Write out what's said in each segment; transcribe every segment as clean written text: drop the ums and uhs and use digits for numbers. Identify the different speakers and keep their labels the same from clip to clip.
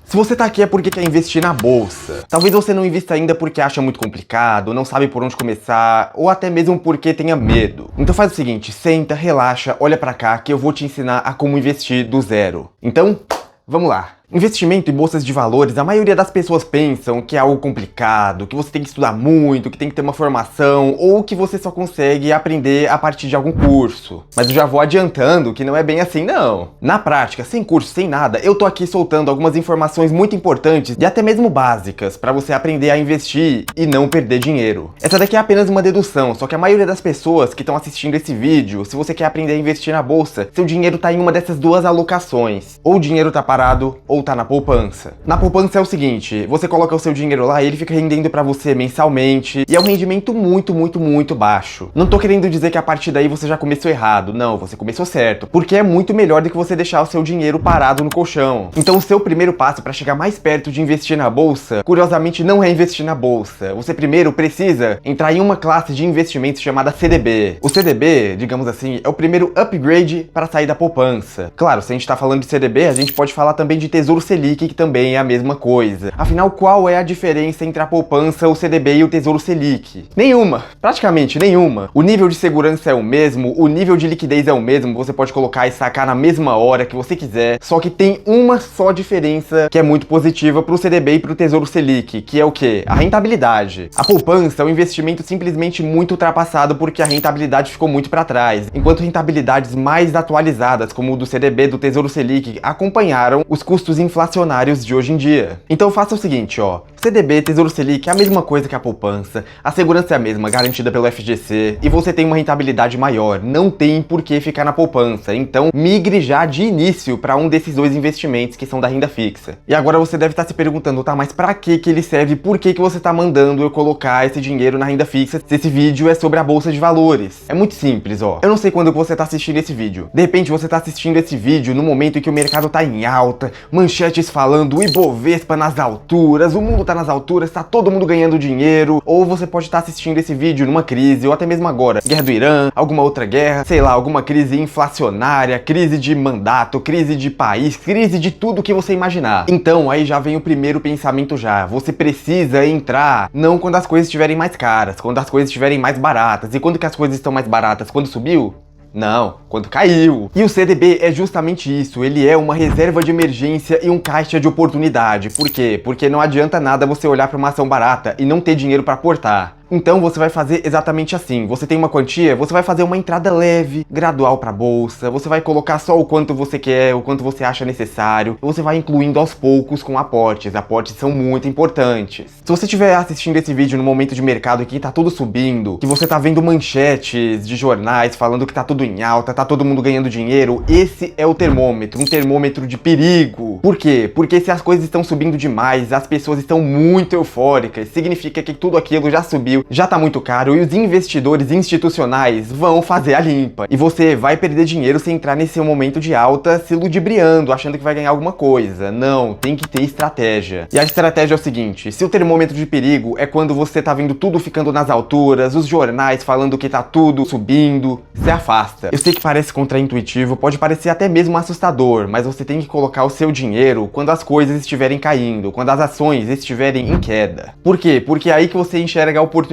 Speaker 1: Se você tá aqui é porque quer investir na bolsa. Talvez você não invista ainda porque acha muito complicado, não sabe por onde começar, ou até mesmo porque tenha medo. Então faz o seguinte, senta, relaxa, olha pra cá que eu vou te ensinar a como investir do zero. Então, vamos lá. Investimento em bolsas de valores, a maioria das pessoas pensam que é algo complicado, que você tem que estudar muito, que tem que ter uma formação, ou que você só consegue aprender a partir de algum curso. Mas eu já vou adiantando que não é bem assim não. Na prática, sem curso, sem nada, eu tô aqui soltando algumas informações muito importantes e até mesmo básicas para você aprender a investir e não perder dinheiro. Essa daqui é apenas uma dedução, só que a maioria das pessoas que estão assistindo esse vídeo, se você quer aprender a investir na bolsa, seu dinheiro tá em uma dessas duas alocações. Ou o dinheiro tá parado, ou tá na poupança. Na poupança é o seguinte, você coloca o seu dinheiro lá e ele fica rendendo pra você mensalmente e é um rendimento muito baixo. Não tô querendo dizer que a partir daí você já começou errado, não, você começou certo, porque é muito melhor do que você deixar o seu dinheiro parado no colchão. Então o seu primeiro passo pra chegar mais perto de investir na bolsa, curiosamente não é investir na bolsa. Você primeiro precisa entrar em uma classe de investimentos chamada CDB. O CDB, digamos assim, é o primeiro upgrade para sair da poupança. Claro, se a gente tá falando de CDB, a gente pode falar também de Tesouro Selic, que também é a mesma coisa. Afinal, qual é a diferença entre a poupança, o CDB e o Tesouro Selic? Nenhuma, praticamente nenhuma. O nível de segurança é o mesmo, o nível de liquidez é o mesmo, você pode colocar e sacar na mesma hora que você quiser, só que tem uma só diferença que é muito positiva pro CDB e pro Tesouro Selic, que é o quê? A rentabilidade. A poupança é um investimento simplesmente muito ultrapassado porque a rentabilidade ficou muito para trás, enquanto rentabilidades mais atualizadas, como o do CDB, do Tesouro Selic, acompanharam os custos inflacionários de hoje em dia. Então faça o seguinte, ó, CDB, Tesouro Selic é a mesma coisa que a poupança, a segurança é a mesma, garantida pelo FGC, e você tem uma rentabilidade maior, não tem por que ficar na poupança, então migre já de início para um desses dois investimentos que são da renda fixa. E agora você deve estar se perguntando, tá, mas pra que ele serve, por que você tá mandando eu colocar esse dinheiro na renda fixa se esse vídeo é sobre a bolsa de valores? É muito simples, ó, eu não sei quando você tá assistindo esse vídeo, de repente você tá assistindo esse vídeo no momento em que o mercado tá em alta, manchetes falando o Ibovespa nas alturas, o mundo tá nas alturas, tá todo mundo ganhando dinheiro, ou você pode estar assistindo esse vídeo numa crise, ou até mesmo agora, guerra do Irã, alguma outra guerra, sei lá, alguma crise inflacionária, crise de mandato, crise de país, crise de tudo que você imaginar. Então, aí já vem o primeiro pensamento já, você precisa entrar, não quando as coisas estiverem mais caras, quando as coisas estiverem mais baratas, e quando que as coisas estão mais baratas? Quando subiu? Não, quando caiu. E o CDB é justamente isso, ele é uma reserva de emergência e um caixa de oportunidade. Por quê? Porque não adianta nada você olhar para uma ação barata e não ter dinheiro para aportar. Então você vai fazer exatamente assim, você tem uma quantia, você vai fazer uma entrada leve, gradual para a bolsa, você vai colocar só o quanto você quer, o quanto você acha necessário, e você vai incluindo aos poucos com aportes são muito importantes. Se você estiver assistindo esse vídeo no momento de mercado que tá tudo subindo, que você tá vendo manchetes de jornais falando que tá tudo em alta, tá todo mundo ganhando dinheiro, esse é o termômetro, um termômetro de perigo. Por quê? Porque se as coisas estão subindo demais, as pessoas estão muito eufóricas, significa que tudo aquilo já subiu, já tá muito caro e os investidores institucionais vão fazer a limpa. E você vai perder dinheiro se entrar nesse momento de alta se ludibriando, achando que vai ganhar alguma coisa. Não, tem que ter estratégia. E a estratégia é o seguinte, se o termômetro de perigo é quando você tá vendo tudo ficando nas alturas, os jornais falando que tá tudo subindo, se afasta. Eu sei que parece contraintuitivo, pode parecer até mesmo assustador, mas você tem que colocar o seu dinheiro quando as coisas estiverem caindo, quando as ações estiverem em queda. Por quê? Porque é aí que você enxerga a oportunidade,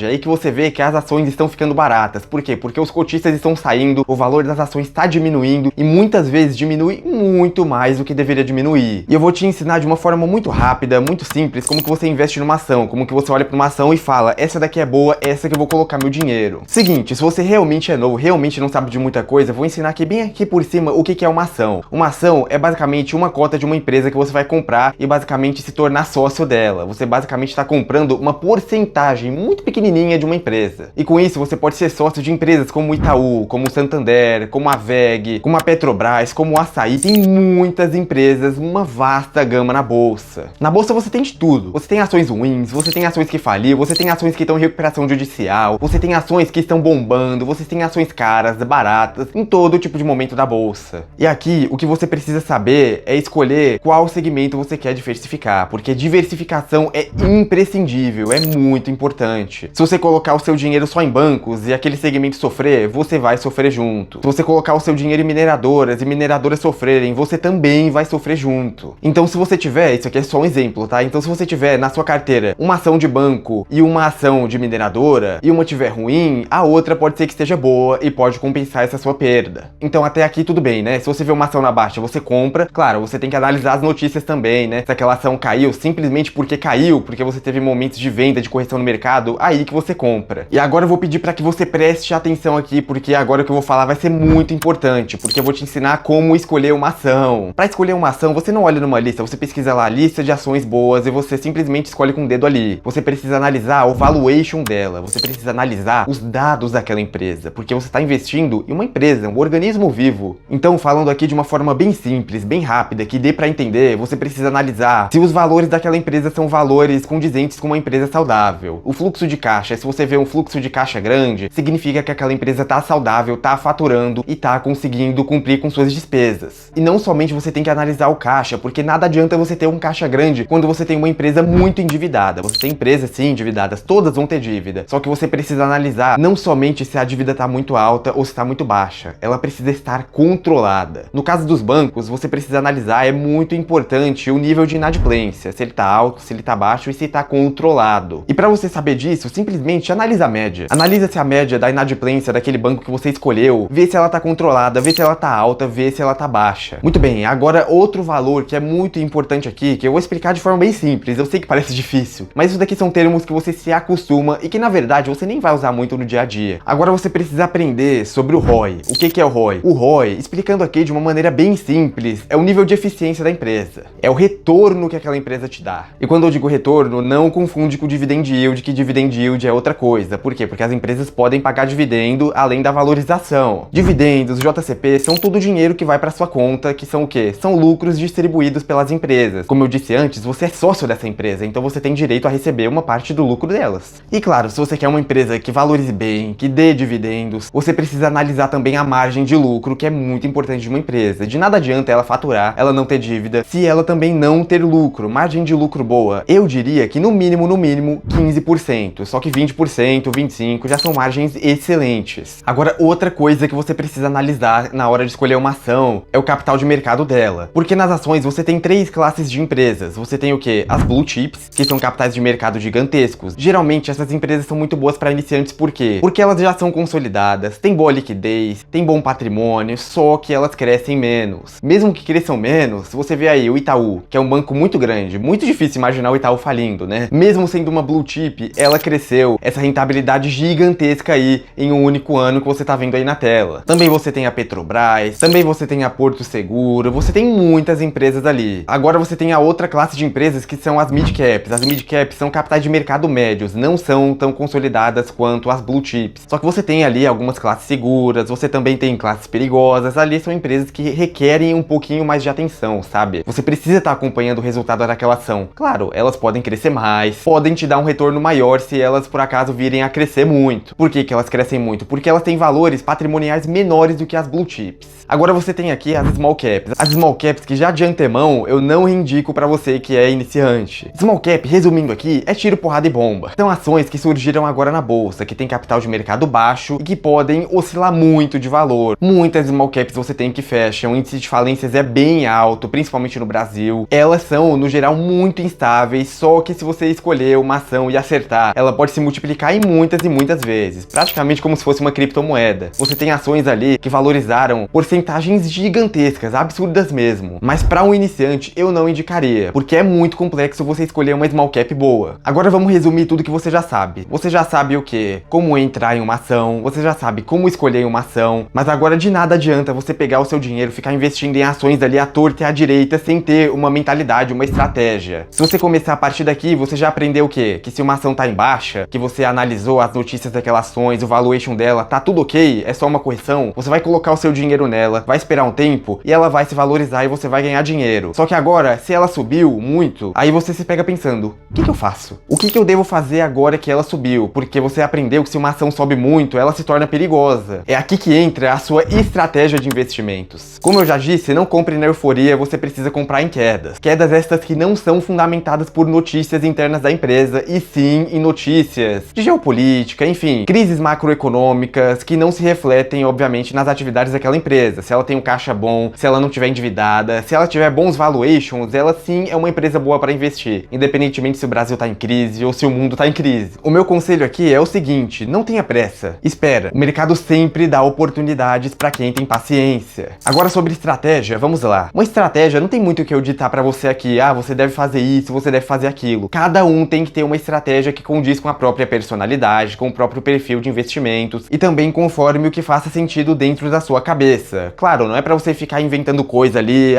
Speaker 1: é aí que você vê que as ações estão ficando baratas. Por quê? Porque os cotistas estão saindo, o valor das ações está diminuindo e muitas vezes diminui muito mais do que deveria diminuir. E eu vou te ensinar de uma forma muito rápida, muito simples, como que você investe numa ação, como que você olha para uma ação e fala, essa daqui é boa, essa que eu vou colocar meu dinheiro. Seguinte, se você realmente é novo, realmente não sabe de muita coisa, eu vou ensinar aqui bem aqui por cima o que é uma ação. Uma ação é basicamente uma cota de uma empresa que você vai comprar e basicamente se tornar sócio dela. Você basicamente está comprando uma porcentagem muito pequenininha de uma empresa. E com isso você pode ser sócio de empresas como o Itaú, como o Santander, como a WEG, como a Petrobras, como o Açaí. Tem muitas empresas, uma vasta gama na bolsa. Na bolsa você tem de tudo. Você tem ações ruins, você tem ações que faliram, você tem ações que estão em recuperação judicial, você tem ações que estão bombando, você tem ações caras, baratas, em todo tipo de momento da bolsa. E aqui, o que você precisa saber é escolher qual segmento você quer diversificar, porque diversificação é imprescindível, é muito importante. iniciante. Se você colocar o seu dinheiro só em bancos e aquele segmento sofrer, você vai sofrer junto. Se você colocar o seu dinheiro em mineradoras e mineradoras sofrerem, você também vai sofrer junto. Então se você tiver, isso aqui é só um exemplo, tá? Então se você tiver na sua carteira uma ação de banco e uma ação de mineradora, e uma tiver ruim, a outra pode ser que esteja boa e pode compensar essa sua perda. Então até aqui tudo bem, né? Se você vê uma ação na baixa, você compra. Claro, você tem que analisar as notícias também, né? Se aquela ação caiu simplesmente porque caiu, porque você teve momentos de venda, de correção no mercado, aí que você compra. E agora eu vou pedir para que você preste atenção aqui, porque agora o que eu vou falar vai ser muito importante, porque eu vou te ensinar como escolher uma ação. Para escolher uma ação, você não olha numa lista, você pesquisa lá lista de ações boas e você simplesmente escolhe com o dedo ali. Você precisa analisar o valuation dela, você precisa analisar os dados daquela empresa, porque você está investindo em uma empresa, um organismo vivo. Então, falando aqui de uma forma bem simples, bem rápida, que dê para entender, você precisa analisar se os valores daquela empresa são valores condizentes com uma empresa saudável. O fluxo de caixa, se você vê um fluxo de caixa grande, significa que aquela empresa está saudável, está faturando e está conseguindo cumprir com suas despesas. E não somente você tem que analisar o caixa, porque nada adianta você ter um caixa grande quando você tem uma empresa muito endividada. Você tem empresas sim endividadas, todas vão ter dívida. Só que você precisa analisar não somente se a dívida está muito alta ou se está muito baixa. Ela precisa estar controlada. No caso dos bancos, você precisa analisar, é muito importante o nível de inadimplência, se ele está alto, se ele está baixo e se está controlado. E para você saber disso, simplesmente analisa a média. Analisa se a média da inadimplência daquele banco que você escolheu, vê se ela está controlada, vê se ela está alta, vê se ela está baixa. Muito bem, agora outro valor que é muito importante aqui, que eu vou explicar de forma bem simples, eu sei que parece difícil, mas isso daqui são termos que você se acostuma e que na verdade você nem vai usar muito no dia a dia. Agora você precisa aprender sobre o ROI. O que é o ROI? O ROI, explicando aqui de uma maneira bem simples, é o nível de eficiência da empresa. É o retorno que aquela empresa te dá. E quando eu digo retorno, não confunde com dividend yield, que dividend yield é outra coisa. Por quê? Porque as empresas podem pagar dividendo além da valorização. Dividendos, JCP, são tudo dinheiro que vai para sua conta, que são o quê? São lucros distribuídos pelas empresas. Como eu disse antes, você é sócio dessa empresa, então você tem direito a receber uma parte do lucro delas. E claro, se você quer uma empresa que valorize bem, que dê dividendos, você precisa analisar também a margem de lucro, que é muito importante de uma empresa. De nada adianta ela faturar, ela não ter dívida, se ela também não ter lucro. Margem de lucro boa, eu diria que no mínimo 15%. Só que 20%, 25% já são margens excelentes. Agora, outra coisa que você precisa analisar na hora de escolher uma ação é o capital de mercado dela. Porque nas ações você tem três classes de empresas. Você tem o quê? As blue chips, que são capitais de mercado gigantescos. Geralmente essas empresas são muito boas para iniciantes, por quê? Porque elas já são consolidadas, têm boa liquidez, têm bom patrimônio, só que elas crescem menos. Mesmo que cresçam menos, você vê aí o Itaú, que é um banco muito grande, muito difícil imaginar o Itaú falindo, né? Mesmo sendo uma blue chip, ela cresceu essa rentabilidade gigantesca aí em um único ano que você tá vendo aí na tela. Também você tem a Petrobras, também você tem a Porto Seguro, você tem muitas empresas ali. Agora você tem a outra classe de empresas que são as mid-caps. As mid-caps são capitais de mercado médios, não são tão consolidadas quanto as blue chips. Só que você tem ali algumas classes seguras, você também tem classes perigosas, ali são empresas que requerem um pouquinho mais de atenção, sabe? Você precisa estar acompanhando o resultado daquela ação. Claro, elas podem crescer mais, podem te dar um retorno maior se elas por acaso virem a crescer muito. Por que elas crescem muito? Porque elas têm valores patrimoniais menores do que as blue chips. Agora você tem aqui as small caps. As small caps que já de antemão eu não indico pra você que é iniciante. Small cap, resumindo aqui, é tiro, porrada e bomba. São ações que surgiram agora na bolsa, que tem capital de mercado baixo e que podem oscilar muito de valor. Muitas small caps você tem que fecham, o índice de falências é bem alto, principalmente no Brasil. Elas são, no geral, muito instáveis, só que se você escolher uma ação e acertar, ela pode se multiplicar em muitas e muitas vezes, praticamente como se fosse uma criptomoeda. Você tem ações ali que valorizaram porcentagens gigantescas, absurdas mesmo. Mas para um iniciante eu não indicaria, porque é muito complexo você escolher uma small cap boa. Agora vamos resumir tudo que você já sabe. Você já sabe o que? Como entrar em uma ação, você já sabe como escolher uma ação, mas agora de nada adianta você pegar o seu dinheiro e ficar investindo em ações ali à torta e à direita sem ter uma mentalidade, uma estratégia. Se você começar a partir daqui, você já aprendeu o quê? Que se uma ação tá em baixa, que você analisou as notícias daquelas ações, o valuation dela, tá tudo ok, é só uma correção, você vai colocar o seu dinheiro nela, vai esperar um tempo e ela vai se valorizar e você vai ganhar dinheiro. Só que agora, se ela subiu muito, aí você se pega pensando, o que eu faço? O que eu devo fazer agora que ela subiu? Porque você aprendeu que se uma ação sobe muito, ela se torna perigosa. É aqui que entra a sua estratégia de investimentos. Como eu já disse, não compre na euforia, você precisa comprar em quedas. Quedas estas que não são fundamentadas por notícias internas da empresa, e sim em notícias de geopolítica, enfim, crises macroeconômicas que não se refletem, obviamente, nas atividades daquela empresa. Se ela tem um caixa bom, se ela não estiver endividada, se ela tiver bons valuations, ela sim é uma empresa boa para investir, independentemente se o Brasil tá em crise ou se o mundo tá em crise. O meu conselho aqui é o seguinte: não tenha pressa, espera. O mercado sempre dá oportunidades para quem tem paciência. Agora sobre estratégia, vamos lá. Uma estratégia não tem muito o que eu ditar para você aqui, você deve fazer isso, você deve fazer aquilo. Cada um tem que ter uma estratégia que condiz com a própria personalidade, com o próprio perfil de investimentos e também conforme o que faça sentido dentro da sua cabeça. Claro, não é para você ficar inventando coisa ali,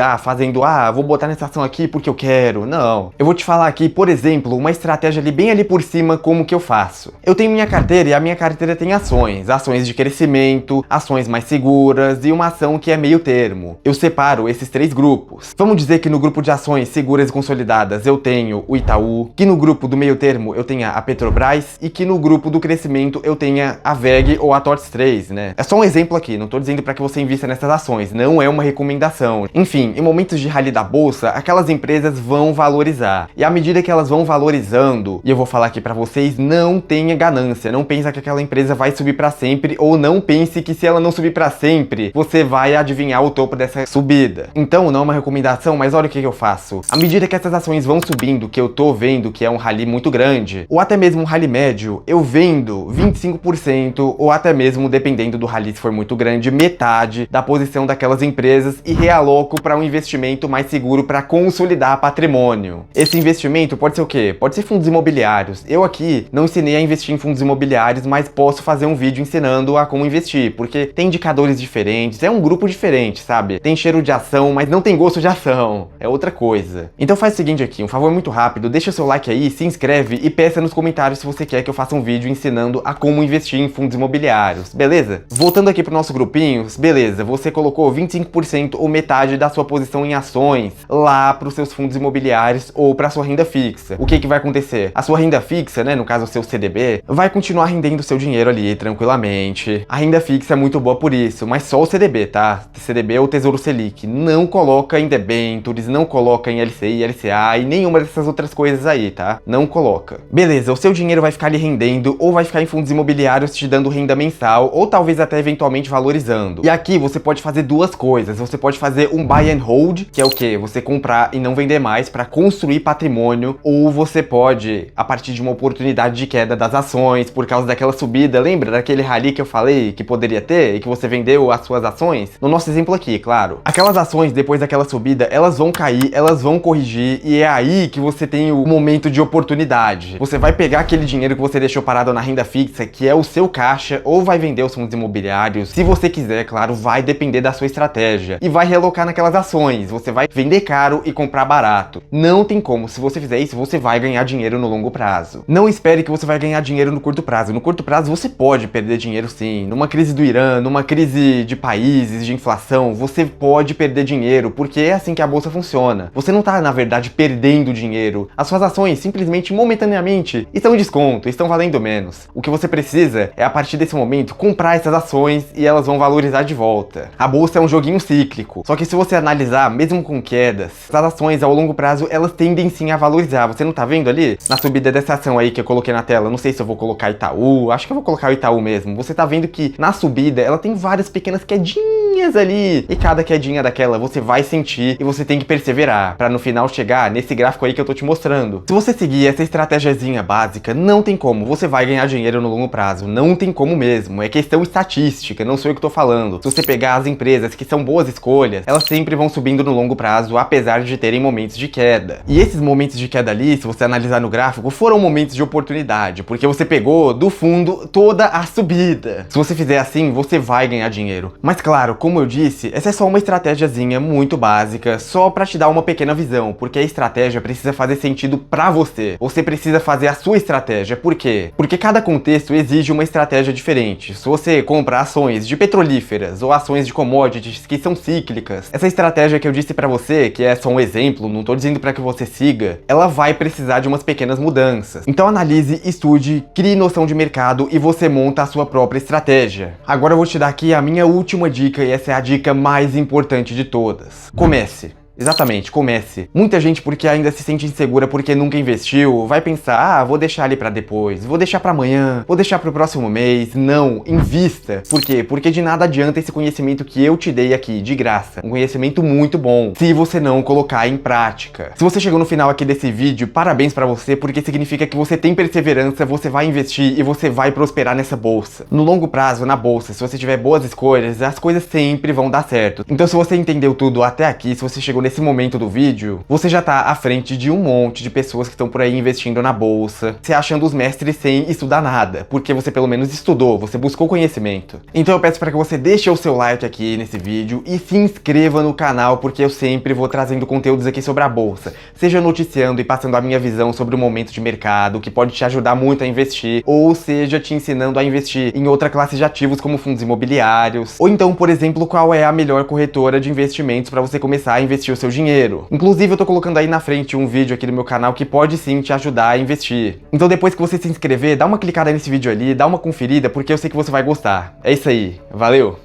Speaker 1: vou botar nessa ação aqui porque eu quero. Não. Eu vou te falar aqui, por exemplo, uma estratégia ali bem ali por cima, como que eu faço. Eu tenho minha carteira e a minha carteira tem ações de crescimento, ações mais seguras e uma ação que é meio termo. Eu separo esses 3 grupos. Vamos dizer que no grupo de ações seguras e consolidadas eu tenho o Itaú, que no grupo do meio termo eu tenha a Petrobras e que no grupo do crescimento eu tenha a VEG ou a TOTS 3, né? É só um exemplo aqui, não tô dizendo para que você invista nessas ações, não é uma recomendação. Enfim, em momentos de rally da bolsa, aquelas empresas vão valorizar. E à medida que elas vão valorizando, e eu vou falar aqui para vocês, não tenha ganância, não pensa que aquela empresa vai subir para sempre, ou não pense que se ela não subir para sempre, você vai adivinhar o topo dessa subida. Então, não é uma recomendação, mas olha o que eu faço. À medida que essas ações vão subindo, que eu tô vendo que é um rally muito grande, ou até mesmo um rally médio, eu vendo 25%, ou até mesmo, dependendo do rally se for muito grande, metade da posição daquelas empresas e realoco para um investimento mais seguro para consolidar patrimônio. Esse investimento pode ser o quê? Pode ser fundos imobiliários. Eu aqui não ensinei a investir em fundos imobiliários, mas posso fazer um vídeo ensinando a como investir, porque tem indicadores diferentes, é um grupo diferente, sabe? Tem cheiro de ação, mas não tem gosto de ação. É outra coisa. Então faz o seguinte aqui, um favor muito rápido, deixa o seu like aí, se inscreve e peça nos comentários se você quer que eu faça um vídeo ensinando a como investir em fundos imobiliários, beleza? Voltando aqui pro nosso grupinho, beleza, você colocou 25% ou metade da sua posição em ações lá pros seus fundos imobiliários ou pra sua renda fixa. O que vai acontecer? A sua renda fixa, né, no caso o seu CDB, vai continuar rendendo seu dinheiro ali tranquilamente. A renda fixa é muito boa por isso, mas só o CDB, tá? CDB é o Tesouro Selic. Não coloca em debentures, não coloca em LCI, LCA e nenhuma dessas outras coisas aí, tá? Não coloca. Beleza, o seu dinheiro vai ficar ali rendendo ou vai ficar em fundos imobiliários te dando renda mensal ou talvez até eventualmente valorizando. E aqui você pode fazer duas coisas. Você pode fazer um buy and hold, que é o quê? Você comprar e não vender mais para construir patrimônio, ou você pode, a partir de uma oportunidade de queda das ações por causa daquela subida, lembra daquele rally que eu falei que poderia ter e que você vendeu as suas ações? No nosso exemplo aqui, claro. Aquelas ações depois daquela subida, elas vão cair, elas vão corrigir e é aí que você tem o momento de oportunidade. Você vai pegar aquele dinheiro que você deixou parado na renda fixa, que é o seu caixa, ou vai vender os fundos imobiliários. Se você quiser, claro, vai depender da sua estratégia. E vai realocar naquelas ações. Você vai vender caro e comprar barato. Não tem como. Se você fizer isso, você vai ganhar dinheiro no longo prazo. Não espere que você vai ganhar dinheiro no curto prazo. No curto prazo você pode perder dinheiro sim. Numa crise do Irã, numa crise de países, de inflação, você pode perder dinheiro, porque é assim que a bolsa funciona. Você não tá, na verdade, perdendo dinheiro. As suas ações, simplesmente, momentaneamente, estão em desconto, estão valendo menos. O que você precisa é, a partir desse momento, comprar essas ações e elas vão valorizar de volta. A bolsa é um joguinho cíclico. Só que se você analisar, mesmo com quedas, as ações ao longo prazo, elas tendem sim a valorizar. Você não tá vendo ali? Na subida dessa ação aí que eu coloquei na tela, não sei se eu vou colocar Itaú, acho que eu vou colocar o Itaú mesmo. Você tá vendo que na subida ela tem várias pequenas quedinhas ali. E cada quedinha daquela você vai sentir e você tem que perseverar pra no final chegar nesse gráfico aí que eu tô te mostrando. Se você seguir essa estratégiazinha básica, não tem como. Você vai ganhar dinheiro no longo prazo. Não tem como mesmo. É questão estatística, não sou eu que tô falando. Se você pegar as empresas que são boas escolhas, elas sempre vão subindo no longo prazo, apesar de terem momentos de queda. E esses momentos de queda ali, se você analisar no gráfico, foram momentos de oportunidade, porque você pegou do fundo toda a subida. Se você fizer assim, você vai ganhar dinheiro. Mas claro, como eu disse, essa é só uma estratégiazinha muito básica, só pra te dar uma pequena visão, porque a estratégia precisa fazer sentido pra você. Você precisa fazer a sua estratégia. Por quê? Porque cada contexto exige uma estratégia diferente. Se você compra ações de petrolíferas ou ações de commodities que são cíclicas, essa estratégia que eu disse pra você, que é só um exemplo, não tô dizendo pra que você siga, ela vai precisar de umas pequenas mudanças. Então analise, estude, crie noção de mercado e você monta a sua própria estratégia. Agora eu vou te dar aqui a minha última dica e essa é a dica mais importante de todas. Comece. Exatamente, comece. Muita gente, porque ainda se sente insegura porque nunca investiu, vai pensar, vou deixar ali pra depois, vou deixar pra amanhã, vou deixar pro próximo mês. Não, invista. Por quê? Porque de nada adianta esse conhecimento que eu te dei aqui, de graça. Um conhecimento muito bom, se você não colocar em prática. Se você chegou no final aqui desse vídeo, parabéns pra você, porque significa que você tem perseverança, você vai investir e você vai prosperar nessa bolsa. No longo prazo, na bolsa, se você tiver boas escolhas, as coisas sempre vão dar certo. Então se você entendeu tudo até aqui, se você chegou nesse momento do vídeo, você já tá à frente de um monte de pessoas que estão por aí investindo na bolsa, se achando os mestres sem estudar nada, porque você pelo menos estudou, você buscou conhecimento. Então eu peço para que você deixe o seu like aqui nesse vídeo e se inscreva no canal, porque eu sempre vou trazendo conteúdos aqui sobre a bolsa, seja noticiando e passando a minha visão sobre o momento de mercado, que pode te ajudar muito a investir, ou seja, te ensinando a investir em outra classe de ativos como fundos imobiliários, ou então, por exemplo, qual é a melhor corretora de investimentos para você começar a investir o seu dinheiro. Inclusive, eu tô colocando aí na frente um vídeo aqui do meu canal que pode sim te ajudar a investir. Então depois que você se inscrever, dá uma clicada nesse vídeo ali, dá uma conferida, porque eu sei que você vai gostar. É isso aí, valeu!